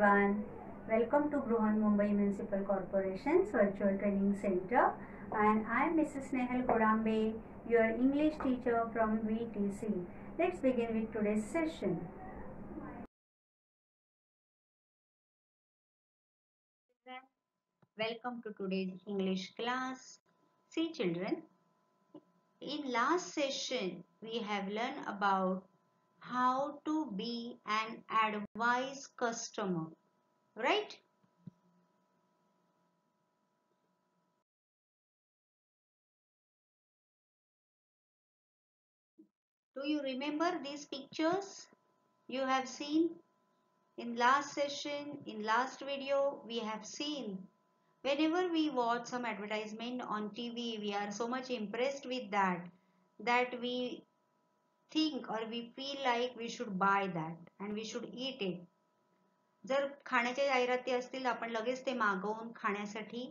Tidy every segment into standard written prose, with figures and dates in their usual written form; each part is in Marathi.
everyone. Welcome to Bruhan Mumbai Municipal Corporation's Virtual Training Center, and I am Mrs. Nehal Kodambe, your English teacher from VTC. Let's begin with today's session. Welcome to today's English class. See children, in last session we have learned about how to be an advice customer, right? Do you remember these pictures you have seen? In last session, in last video, we have seen whenever we watch some advertisement on TV, we are so much impressed with that we think or we feel like we should buy that and we should eat it. जर खाण्याच्या जाहिराती असतील आपण लगेच ते मागवून खाण्यासाठी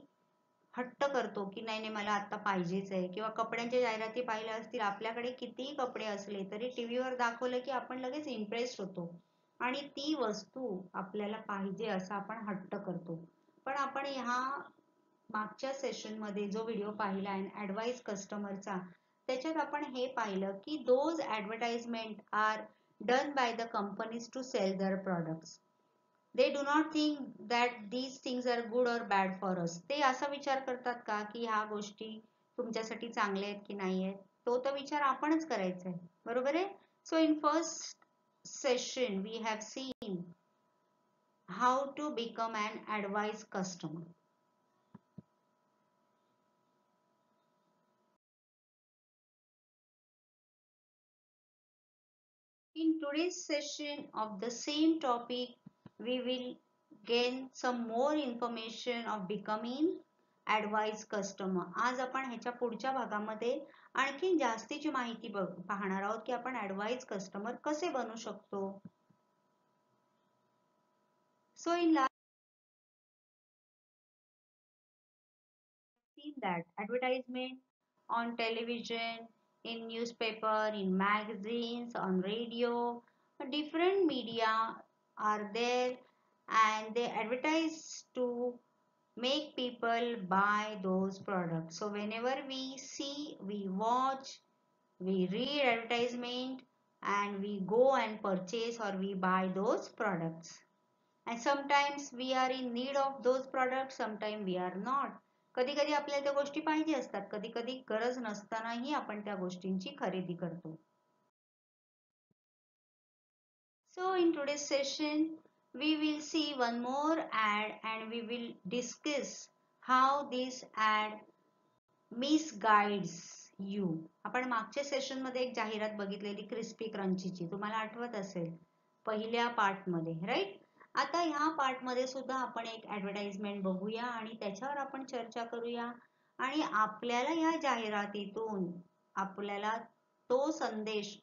हट्ट करतो की नाही नाही मला आता पाहिजेच आहे. किंवा कपड्यांच्या जाहिराती पाहिल्या असतील, आपल्याकडे कितीही कपडे असले तरी टीव्हीवर दाखवलं की आपण लगेच इम्प्रेस्ड होतो आणि ती वस्तू आपल्याला पाहिजे असा आपण हट्ट करतो. पण आपण ह्या मागच्या सेशन मध्ये जो व्हिडिओ पाहिला आहे ऍडवाइस कस्टमरचा, त्याच्यात आपण हे पाहिलं की those advertisement are done by the companies to sell their products. they do not think that these things are good or bad for us. ते असा विचार करतात का की ह्या गोष्टी तुमच्यासाठी चांगल्या आहेत की नाही आहेत? तो तर विचार आपणच करायचा आहे, बरोबर आहे? So in first session we have seen how to become an advice customer. In today's session of the same topic, we will gain some more information of becoming advice customer. आज आपण ह्याच्या पुढच्या भागामध्ये आणखी जास्तीची माहिती पाहणार आहोत की आपण advice customer कसे बनू शकतो. So in last seen that advertisement on television, in newspaper, in magazines, on radio, different media are there and they advertise to make people buy those products. So whenever we see, we watch, we read advertisement and we go and purchase or we buy those products. And sometimes we are in need of those products, sometimes we are not. कधी कधी आपल्याला त्या गोष्टी पाहिजे असतात, कधी कधी गरज नसतानाही आपण त्या गोष्टींची खरेदी करतो. So in today's session we will see one more ad and we will discuss how this ad misguides you. आपण मागच्या सेशन मध्ये एक जाहिरात बघितलेली क्रिस्पी क्रंचीची, तुम्हाला आठवत असेल पहिल्या पार्ट मध्ये, राईट? आता ह्या पार्ट मध्ये सुद्धा आपण एक ऍडव्हर्टाइजमेंट बघूया आणि त्याच्यावर आपण चर्चा करूया आणि आपल्याला ह्या जाहिरातीतून आपल्याला तो संदेश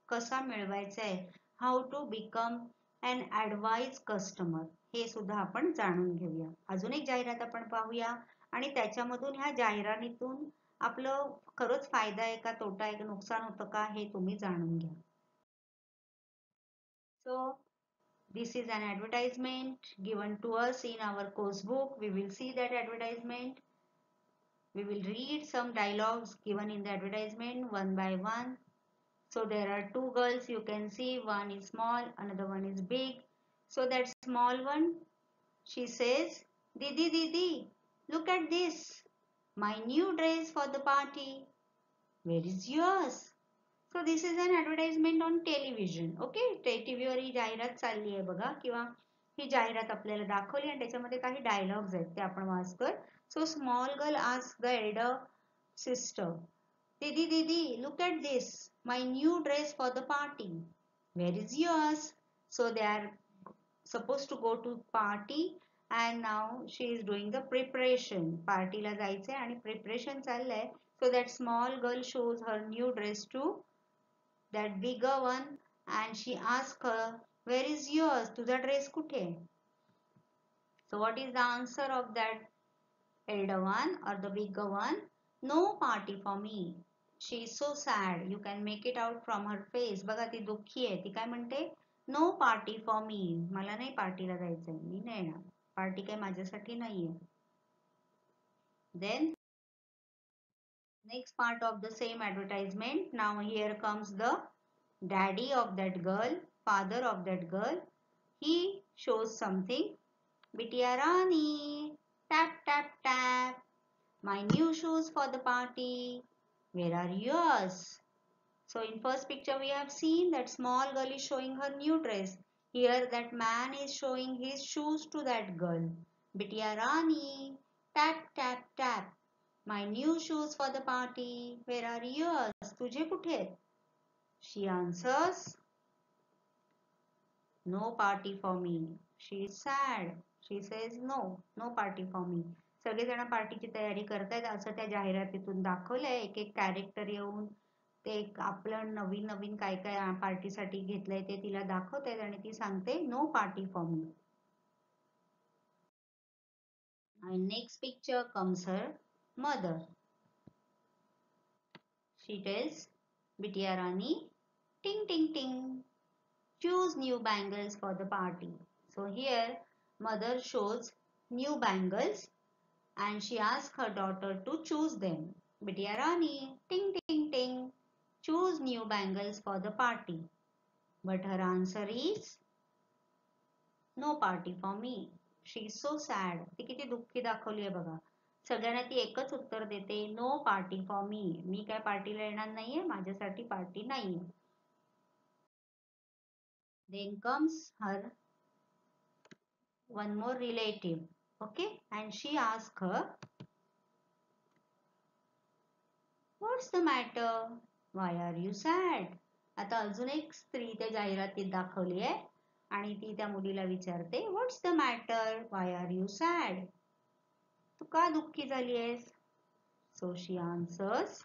कसा मिळवायचा आहे, how to become an advice customer, हे सुद्धा आपण जाणून घेऊया. अजून एक जाहिरात आपण पाहूया आणि त्याच्यामधून ह्या जाहिरातीतून आपलं खरंच फायदा आहे का तोटा आहे का नुकसान होतं का हे तुम्ही जाणून घ्या. So this is an advertisement given to us in our course book. We will see that advertisement. We will read some dialogues given in the advertisement one by one. So there are two girls you can see, one is small, another one is big. So that small one, she says, Didi, Didi, look at this. My new dress for the party. Where is yours? So this is an advertisement on television. Okay, TV वर ही जाहिरात चालली आहे बघा, किंवा ही जाहिरात आपल्याला दाखवली आणि त्याच्यामध्ये काही डायलॉग्स आहेत ते आपण वाचतोय. So small girl asks the elder sister, Didi, Didi, look at this. My new dress for the party. Where is yours? So they are supposed to go to party and now she is doing the preparation. Party ला जायचंय आणि preparation चाललंय. So that small girl shows her new dress to that bigger one and she asks her, where is yours? तुझा ड्रेस कुठे? So what is the answer of that elder one or the bigger one? No party for me. She is so sad. You can make it out from her face. बघा ती दुःखी आहे. ती काय म्हणते? नो पार्टी फॉर मी, मला नाही पार्टीला जायचंय, मी नाही येणार, पार्टी काही माझ्यासाठी नाहीये. Then next part of the same advertisement. Now here comes the daddy of that girl, father of that girl. He shows something. Bittiya Rani, tap tap tap. My new shoes for the party. Where are yours? So in first picture we have seen that small girl is showing her new dress. Here that man is showing his shoes to that girl. Bittiya Rani, tap tap tap. My new shoes for the party. Where are yours? तुझे कुठे? She answers, no party for me. She is sad. She says no, no party for me. सगळेजण पार्टीची तयारी करतायत असं त्या जाहिरातीतून दाखवलंय. एक एक कॅरेक्टर येऊन ते आपलं नवीन नवीन काय काय पार्टीसाठी घेतलंय ते तिला दाखवतायत आणि ती सांगते no party for me. And next picture comes her mother. She tells Bittiya Rani, ting ting ting, choose new bangles for the party. So here mother shows new bangles and she asks her daughter to choose them. Bittiya Rani, ting ting ting, choose new bangles for the party. But her answer is no party for me. She is so sad. ती किती दुःखी दाखवली आहे बघा. सगळ्यांना ती एकच उत्तर देते, नो पार्टी फॉर मी. मी काय पार्टीला येणार नाहीये, माझ्यासाठी पार्टी नाहीये. Then comes her one more relative, okay, and she asks her, what's the matter? Why are you sad? आता अजून एक स्त्री त्या जाहिरातीत दाखवली आहे आणि ती त्या मुलीला विचारते, what's the matter? Why are you sad? तू का दुःखी झाली आहेस? So she answers,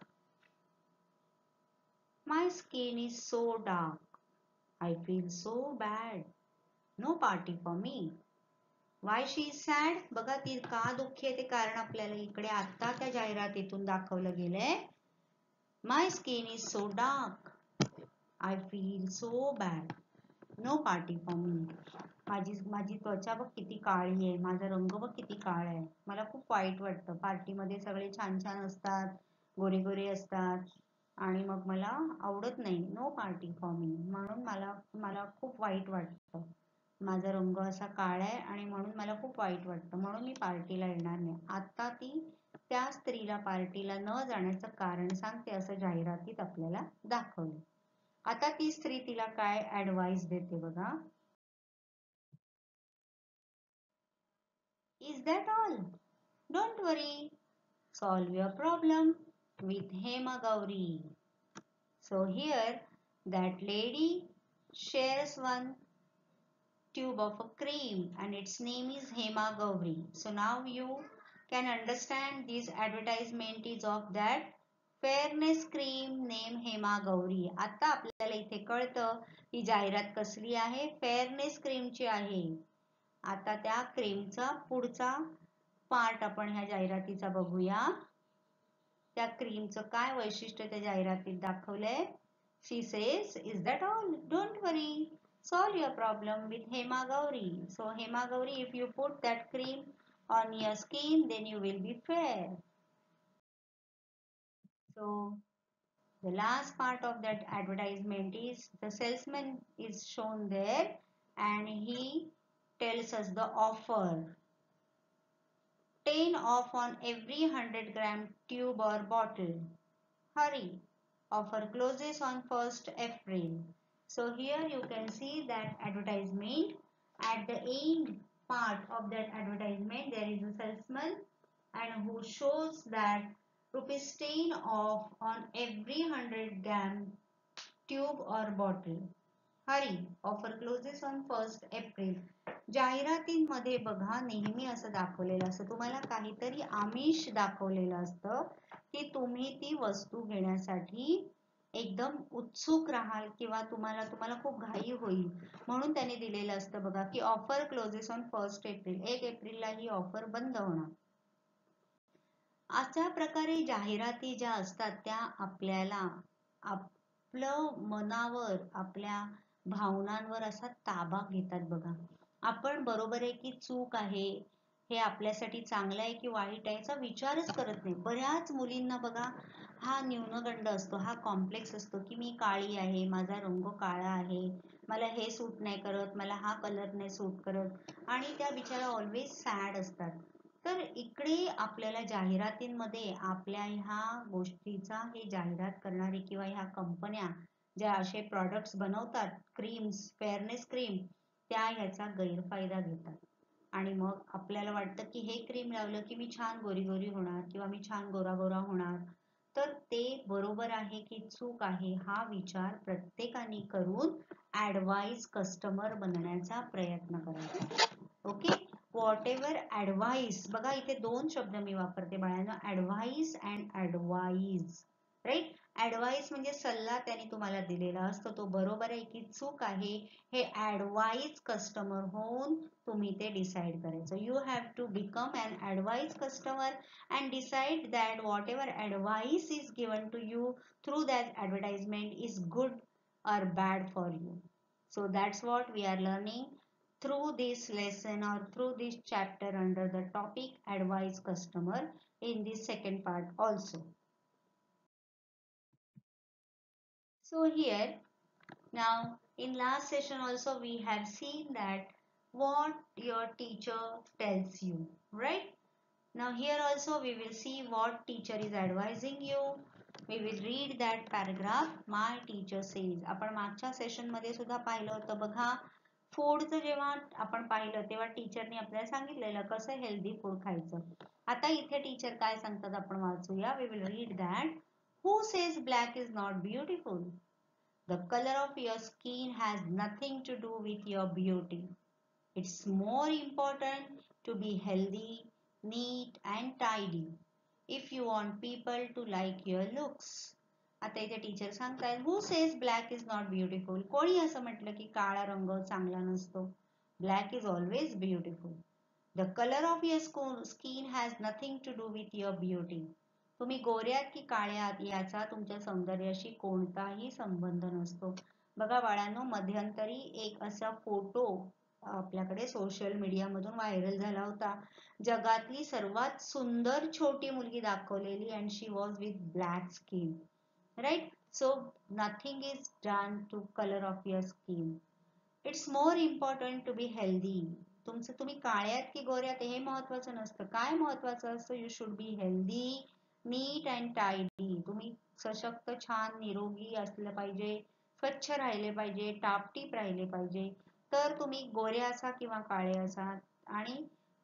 my skin is so dark. I feel so bad. No party for me. Why she is sad? बघा ती का दुःखी आहे ते कारण आपल्याला इकडे आता त्या जाहिरातीतून दाखवलं गेलंय. My skin is so dark. I feel so bad. No party for me. माझी त्वचा बघ किती काळी आहे, माझा रंग बघ किती काळा आहे, मला खूप वाईट वाटतं. पार्टीमध्ये सगळे छान छान असतात, गोरे गोरे असतात आणि मग मला आवडत नाही. नो पार्टी फॉर मी, म्हणून मला खूप वाईट वाटतं. माझा रंग असा काळा आहे आणि म्हणून मला खूप वाईट वाटतं, म्हणून मी पार्टीला येणार नाही. आता ती त्या स्त्रीला पार्टीला न जाण्याचं कारण सांगते असं जाहिरातीत आपल्याला दाखवलं. आता ती स्त्री तिला काय ऍडवाइस देते बघा. Is that all? Don't worry. Solve your problem with Hema Gauri. So here that lady shares one tube of a cream and its name is Hema Gauri. So now you can understand this advertisement is of that fairness cream name Hema Gauri. आता आपल्याला इथे कळतं ही जाहिरात कसली आहे, फेअरनेस क्रीमची आहे. आता त्या क्रीमचा पुढचा पार्ट आपण ह्या जाहिरातीचा बघूया. त्या क्रीमचं काय वैशिष्ट्य त्या जाहिरातीत दाखवलंय. She says, is that all? Don't worry, solve your problem with Hema Gauri. So Hema Gauri, if you put that cream on your skin, then you will be fair. So the last part of that advertisement is the salesman is shown there and he tells us the offer. 10 off on every 100 gram tube or bottle. Hurry! Offer closes on 1st April. So here you can see that advertisement. At the end part of that advertisement there is a salesman and who shows that ₹10 off on every 100 gram tube or bottle. Hurry! Offer closes on 1st April. जाहिरातींमध्ये बघा नेहमी असं दाखवलेलं असतं, तुम्हाला काहीतरी आमिष दाखवलेलं असतं की तुम्ही ती वस्तू घेण्यासाठी एकदम उत्सुक राहाल किंवा तुम्हाला खूप घाई होईल म्हणून त्याने दिलेलं असतं बघा की offer closes on 1st April. 1 एप्रिलला ही ऑफर बंद होणार. अशा प्रकारे जाहिराती ज्या असतात त्या आपल्याला आपलं मनावर आपल्या भावनांवर असा ताबा घेतात बघा. आपण बरोबर आहे की चूक आहे, हे आपल्यासाठी चांगलं आहे की वाईट आहे याचा विचारच करत नाही. बऱ्याच मुलींना बघा हा न्यूनगंड असतो, हा कॉम्प्लेक्स असतो की मी काळी आहे, माझा रंग काळा आहे, मला हे सूट नाही करत, मला हा कलर नाही सूट करत, आणि त्या बिचारा ऑलवेज सॅड असतात. तर इकडे आपल्याला जाहिरातींमध्ये आपल्या ह्या गोष्टीचा, हे जाहिरात करणारे किंवा ह्या कंपन्या ज्या असे प्रॉडक्ट्स बनवतात, क्रीम्स, फेअरनेस क्रीम, त्या ह्याचा गैरफायदा घेतात. आणि मग आपल्याला वाटतं की हे क्रीम लावलं की मी छान गोरी गोरी होणार किंवा मी छान गोरा गोरा होणार. तर ते बरोबर आहे की चूक आहे हा विचार प्रत्येकाने करून ऍडवाइस कस्टमर बनण्याचा प्रयत्न करायचा. ओके. व्हॉट एव्हर ऍडवाइस, बघा इथे दोन शब्द मी वापरते बाळांनो, ऍडवाइस अँड ऍडवाइज. राईट. ऍडवाइस म्हणजे सल्ला त्याने तुम्हाला दिलेला असतो, तो बरोबर आहे की चूक आहे हे ऍडवाइस कस्टमर होऊन तुम्ही ते डिसाइड करायचं. You have to become an advice customer and decide that whatever advice is given to you through that advertisement is good or bad for you. So that's what we are learning through this lesson or through this chapter under the topic advise customer in this second part also. So here now in last session also we have seen that what your teacher tells you, right? Now here also we will see what teacher is advising you. We will read that paragraph. My teacher says. आपण मागच्या सेशन मध्ये सुद्धा पाहिलं होतं बघा. फूडचं जेव्हा आपण पाहिलं तेव्हा टीचरने आपल्याला सांगितलेलं कसं हेल्दी फूड खायचं. आता इथे टीचर काय सांगतात आपण वाचूया. We will read that. Who says black is not beautiful? The color of your skin has nothing to do with your beauty. It's more important to be healthy, neat and tidy if you want people to like your looks. आता इथे टीचर सांगतायत who says black is not beautiful? कोणी असं म्हटलं की काळा रंग चांगला नसतो? Black is always beautiful. The color of your skin has nothing to do with your beauty. तुम्ही गोऱ्यात की काळ्यात याचा तुमच्या सौंदर्याशी कोणताही संबंध नसतो. बघा बाळांनो, मध्यंतरी एक असा फोटो आपल्याकडे सोशल मीडिया मधून व्हायरल झाला होता. जगातली सर्वात सुंदर छोटी मुलगी दाखवलेली and she was with black skin. Right. So nothing is done to colour of your skin. It's more important to be healthy. तुमचं तुम्ही काळ्यात की गोऱ्यात हे महत्वाचं नसतं. काय महत्वाचं असतं? You should be healthy, neat and tidy. तुम्ही सशक्त, छान, निरोगी असलं पाहिजे, स्वच्छ राहिले पाहिजे, टापटीप राहिले पाहिजे. तर तुम्ही गोरे असा किंवा काळे असा, आणि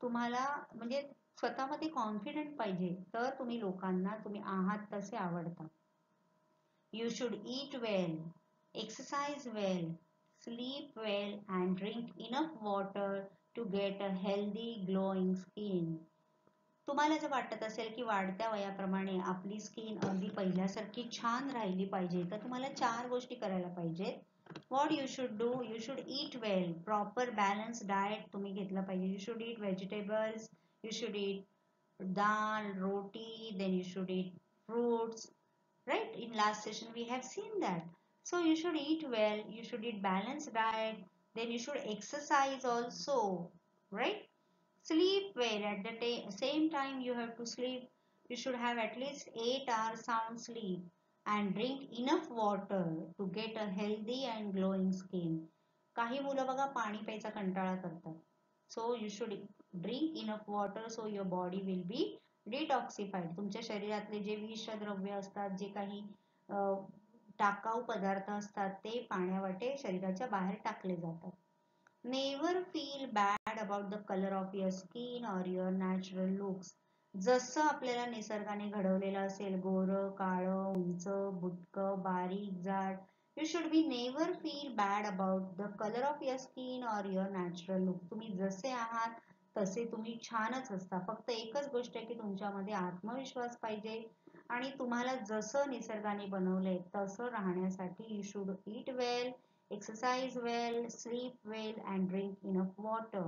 तुम्हाला म्हणजे स्वतःमध्ये कॉन्फिडंट पाहिजे, तर तुम्ही लोकांना तुम्ही आहात तसे आवडता. You should eat well, exercise well, sleep well and drink enough water to get a healthy glowing skin. तुम्हाला जर वाटत असेल की वाढत्या वयाप्रमाणे आपली स्किन अगदी पहिल्यासारखी छान राहिली पाहिजे, तर तुम्हाला 4 गोष्टी करायला पाहिजेत. What you should do? You should eat well, proper balanced diet तुम्ही घेतला पाहिजे. You should eat vegetables, you should eat dal, roti, then you should eat fruits. Right? In last session we have seen that. So you should eat well, you should eat balanced diet, then you should exercise also. Right? Sleep well. At the same time you have to sleep. You should have at least 8 hours sound sleep and drink enough water to get a healthy and glowing skin. काही मुलं बघा पाणी प्यायचा कंटाळा करतात. So you should drink enough water so your body will be डिटॉक्सिफाईड. तुमच्या शरीरातले जे विषद्रव्य असतात, जे काही टाकाऊ पदार्थ असतात, ते पाण्यावाटे शरीराच्या बाहेर टाकले जातात. Never feel bad about the colour of your skin or your natural looks. जसं आपल्याला निसर्गाने घडवलेलं असेल, गोरं, काळं, उंच, बुटकं, बारीक, जाड, you should be never feel bad about the colour of your skin or your natural look. तुम्ही जसे आहात तसे तुम्ही छानच असता. फक्त एकच गोष्ट आहे की तुमच्यामध्ये आत्मविश्वास पाहिजे, आणि तुम्हाला जसं निसर्गाने बनवलंय तसं राहण्यासाठी you should eat well, exercise well, sleep well and drink enough water.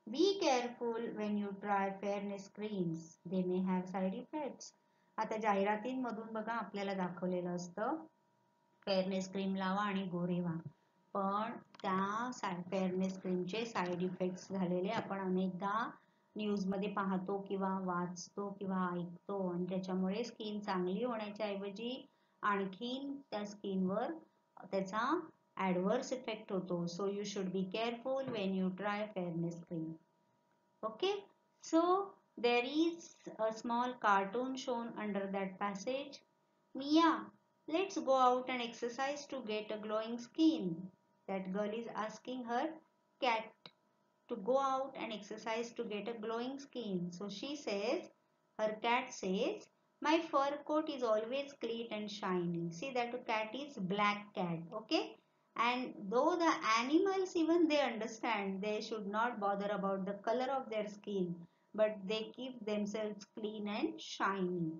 Be careful when you try fairness creams. They may have side effects. आता जाहिरातींमधून बघा आपल्याला दाखवलेलं असतं फेअरनेस क्रीम लावा आणि गोरे व्हा. पण त्या फेअरनेस क्रीमचे साईड इफेक्ट्स झालेले आपण अनेकदा न्यूजमध्ये पाहतो किंवा वाचतो किंवा ऐकतो आणि त्याच्यामुळे स्किन चांगली होण्याच्या ऐवजी आणखीन त्या स्किनवर त्याचा ॲडव्हर्स इफेक्ट होतो. So you should be careful Wien you try fairness cream. Okay, so there is a small cartoon shown under that passage. Mia, let's go out and exercise to get a glowing skin. That girl is asking her cat to go out and exercise to get a glowing skin. So she says, her cat says, my fur coat is always clean and shiny. See, that cat is black cat, okay? And though the animals, even they understand they should not bother about the color of their skin, but they keep themselves clean and shiny.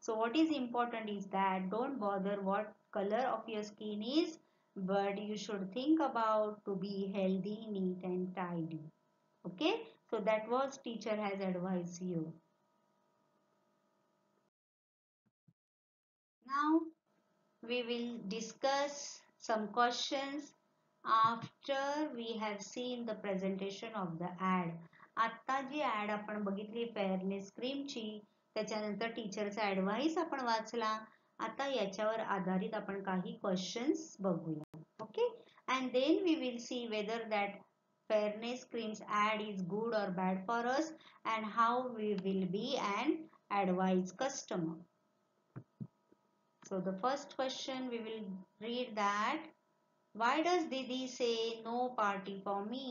So what is important is that don't bother what color of your skin is, but you should think about to be healthy, neat and tidy. Okay, so that was teacher has advised you. Now we will discuss some questions after we have seen the presentation of the ad. आता जी ad आपण बघितली फेअरनेस क्रीमची, त्याच्यानंतर टीचरचा ऍडवाइस आपण वाचला. आता याच्यावर आधारित आपण काही क्वेश्चन्स बघूया. Okay, and then we will see whether that fairness creams ad is good or bad for us and how we will be an advised customer. So the first question we will read that, why does Didi say no party for me?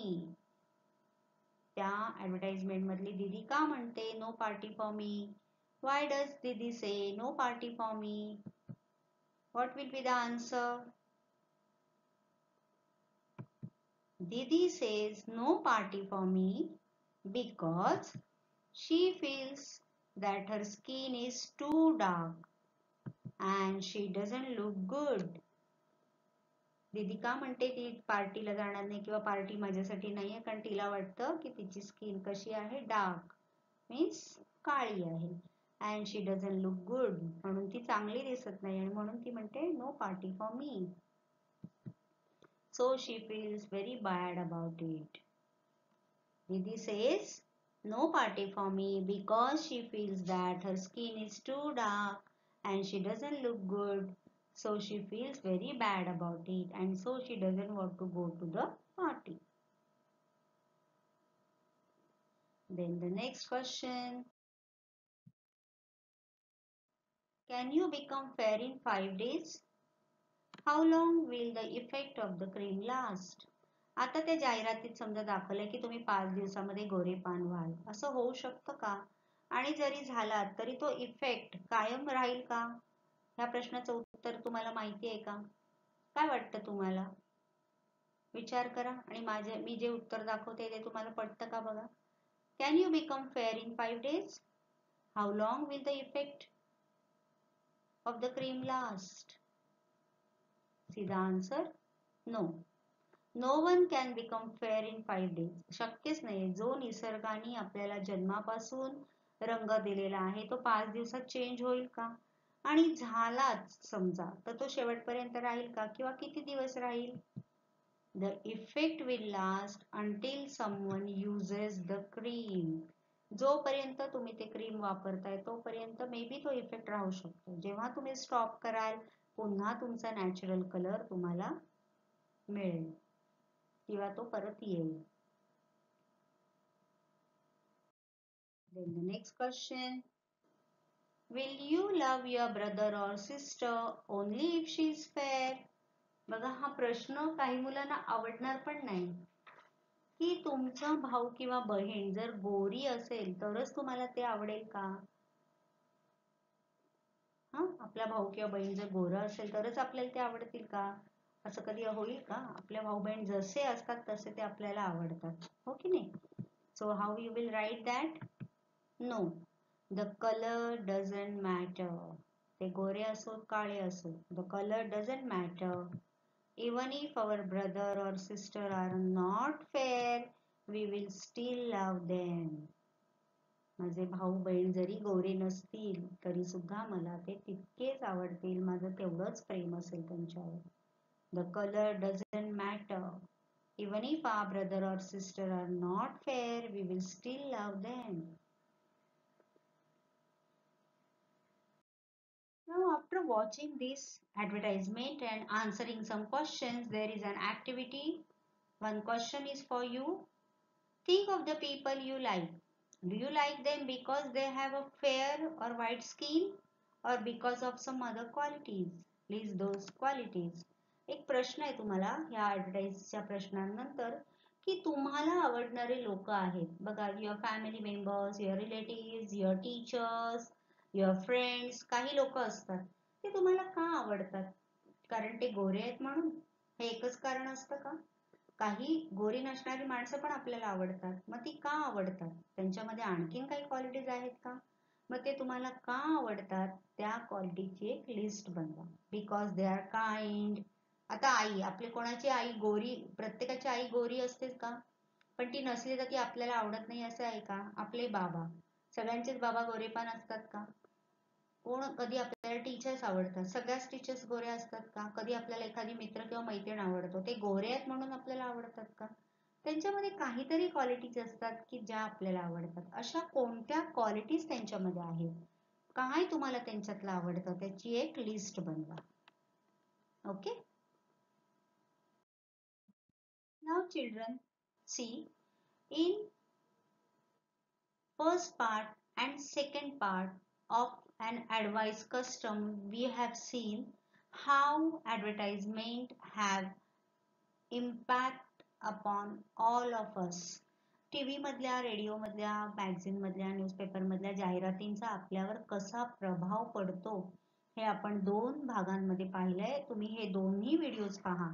त्या advertisement मधली दीदी का म्हणते no party for me? Why does Didi say no party for me? What will be the answer? Didi says no party for me because she feels that her skin is too dark and she doesn't look good. दीदी का म्हणते ती पार्टीला जाणार नाही किंवा पार्टी माझ्यासाठी नाहीये कारण तिला वाटतं की तिची स्किन कशी आहे, डार्क मीन्स काळी आहे, and she doesn't look good, म्हणून ती चांगली दिसत नाही आणि म्हणून ती म्हणते no party for me. So she feels very bad about it. दीदी says no party for me because she feels that her skin is too dark and she doesn't look good. So she feels very bad about it and so she doesn't want to go to the party. Then the next question. Can you become fair in 5 days? How long will the effect of the cream last? आता त्या जाहिरातीत समजा दाखवलंय की तुम्ही 5 दिवसामध्ये गोरेपान व्हाल. असं होऊ शकतं का? आणि जरी झाला तरी तो इफेक्ट कायम राहील का? ह्या प्रश्नाचं उत्तर तुम्हाला माहिती आहे का? काय वाटतं तुम्हाला? विचार करा आणि मी जे उत्तर दाखवते ते तुम्हाला पटतं का बघा. Can you become fair in 5 days? How long will the effect of the cream last? See the answer? No. No one can become fair in 5 days. शक्यच नाही. जो निसर्गाने आपल्याला जन्मापासून रंग दिलेला आहे तो 5 दिवसात चेंज होईल का? आणि झालाच समजा तर तो शेवटपर्यंत राहील का किंवा किती दिवस राहील? The effect will last until someone uses the cream. जोपर्यंत तुम्ही ते क्रीम वापरताय तोपर्यंत मे बी तो इफेक्ट राहू शकतो. जेव्हा तुम्ही स्टॉप कराल पुन्हा तुमचा नॅचरल कलर तुम्हाला मिळेल किंवा तो परत येईल. Then the next question. Will you love your brother or sister only if she is fair? बघा हा प्रश्न काही मुलांना आवडणार पण नाही की तुमचा भाऊ किंवा बहीण जर गोरी असेल तरच तुम्हाला ते आवडेल का? आपला भाऊ किंवा बहीण जर गोरा असेल तरच आपल्याला ते आवडतील का? असं कधी होईल का? आपल्या भाऊ बहीण जसे असतात तसे ते आपल्याला आवडतात, हो की नाही? So how you will write that? No, the colour doesn't matter. ते गोरे असो काळे असो, the colour doesn't matter. Even if our brother or sister are not fair, we will still love them. माझे भाऊ बहीण जरी गोरे नसतील तरी सुद्धा मला ते तितकेच आवडतील. माझं तेवढंच प्रेम असेल त्यांच्यावर. The color doesn't matter. Even if our brother or sister are not fair, we will still love them. Now, after watching this advertisement and answering some questions, there is an activity. One question is for you. Think of the people you like. Do you like them because they have a fair or white skin or because of some other qualities? List those qualities. एक प्रश्न आहे तुम्हाला ह्या ॲडव्हर्टाईजच्या प्रश्नांनंतर की तुम्हाला आवडणारे लोक आहेत बघा your family members your relative your teachers your friends काही लोक असतात ते तुम्हाला का आवडतात कारण ते गोरे आहेत म्हणून हे एकच कारण असतं का काही गोरी नसणारी माणसं पण आपल्याला आवडतात मग ती का आवडतात त्यांच्यामध्ये आणखीन काही क्वालिटीज आहेत का मग ते तुम्हाला का आवडतात त्या क्वालिटीची एक लिस्ट बनवा बिकॉज दे आर काइंड आता आई आपली कोणाची आई गोरी प्रत्येकाची आई गोरी असते का पण ती नसली तर ती आपल्याला आवडत नाही असं आहे का आपले बाबा सगळ्यांचेच बाबा गोरेपान असतात का कोण कधी आपल्याला टीचर्स आवडतात सगळ्याच टीचर्स गोऱ्या असतात का कधी आपल्याला एखादी मित्र किंवा मैत्रीण आवडतो ते गोरे आहेत म्हणून आपल्याला आवडतात का त्यांच्यामध्ये काहीतरी क्वालिटीज असतात की ज्या आपल्याला आवडतात अशा कोणत्या क्वालिटीज त्यांच्यामध्ये आहेत काय तुम्हाला त्यांच्यातलं आवडतं त्याची एक लिस्ट बनवा okay now children see in first part and second part of an advice custom we have seen how advertisement have impact upon all of us TV मधल्या रेडिओ मधल्या मॅगझिन मधल्या न्यूजपेपर मधल्या जाहिरातींचा आपल्यावर कसा प्रभाव पडतो हे आपण दोन भागांमध्ये पाहिलंय तुम्ही हे दोन्ही व्हिडिओज पहा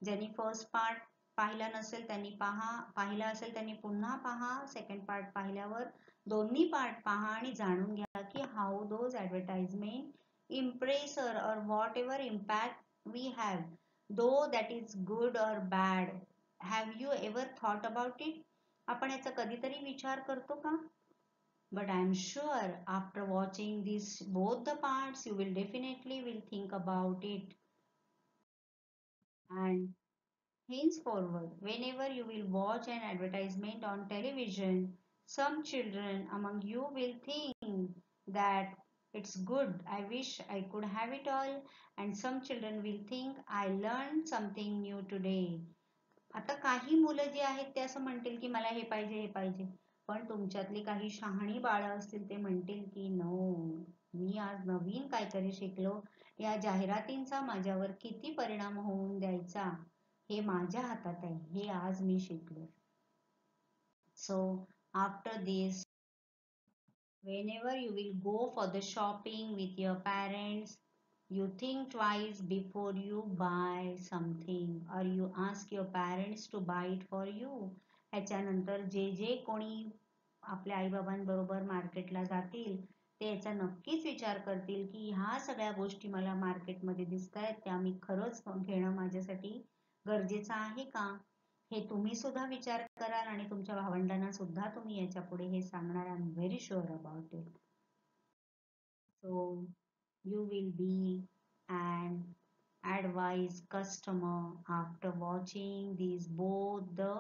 ज्यांनी फर्स्ट पार्ट पाहिला नसेल त्यांनी पाहिला असेल त्यांनी पुन्हा पहा सेकंड पार्ट पाहिल्यावर दोन्ही पार्ट पहा आणि जाणून घ्या की how those advertisement impress or whatever impact we have though that is good or bad have you ever thought about it आपण याचा कधीतरी विचार करतो का but I am sure after watching these both the parts you will definitely will think about it and henceforward, whenever you will watch an advertisement on television, some children among you will think that it's good, I wish I could have it all, and some children will think I learned something new today. आता काही मुलं जी आहेत ते असं म्हणतील की मला हे पाहिजे पण तुमच्यातली काही शहाणी बाळं असतील ते म्हणतील की नो मी आज नवीन काहीतरी शिकलो या जाहिरातींचा माझ्यावर किती परिणाम होऊन द्यायचा हे माझ्या हातात आहे हे आज मी शिकलो so after this whenever you will go for the shopping with your parents you think twice before you buy something or you ask your parents to buy it for you ह्याच्यानंतर जे कोणी आपल्या आईबाबांबरोबर मार्केटला जातील ते याचा नक्कीच विचार करतील की ह्या सगळ्या गोष्टी मला मार्केटमध्ये दिसतायत त्या मी खरंच घेणं माझ्यासाठी गरजेचं आहे का हे तुम्ही सुद्धा विचार कराल आणि तुमच्या भावंडांना सुद्धा तुम्ही याच्या पुढे हे सांगणार I am very sure about it so you will be an advised customer after watching these both the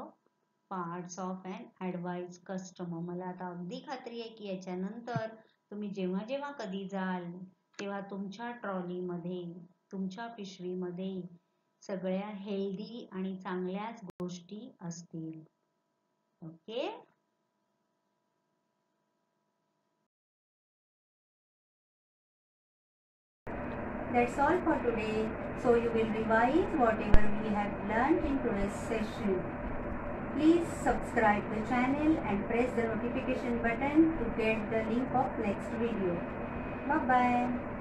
parts of an advised customer मला आता अगदी खात्री आहे की याच्यानंतर तुम्ही जेव्हा जेव्हा कधी जाल तेव्हा तुमच्या ट्रॉलीमध्ये तुमच्या पिशवीमध्ये सगळ्या हेल्दी आणि चांगल्याच गोष्टी असतील okay That's all for today. So you will revise whatever we have learned in today's session. Please subscribe the channel and press the notification button to get the link of next video. Bye bye.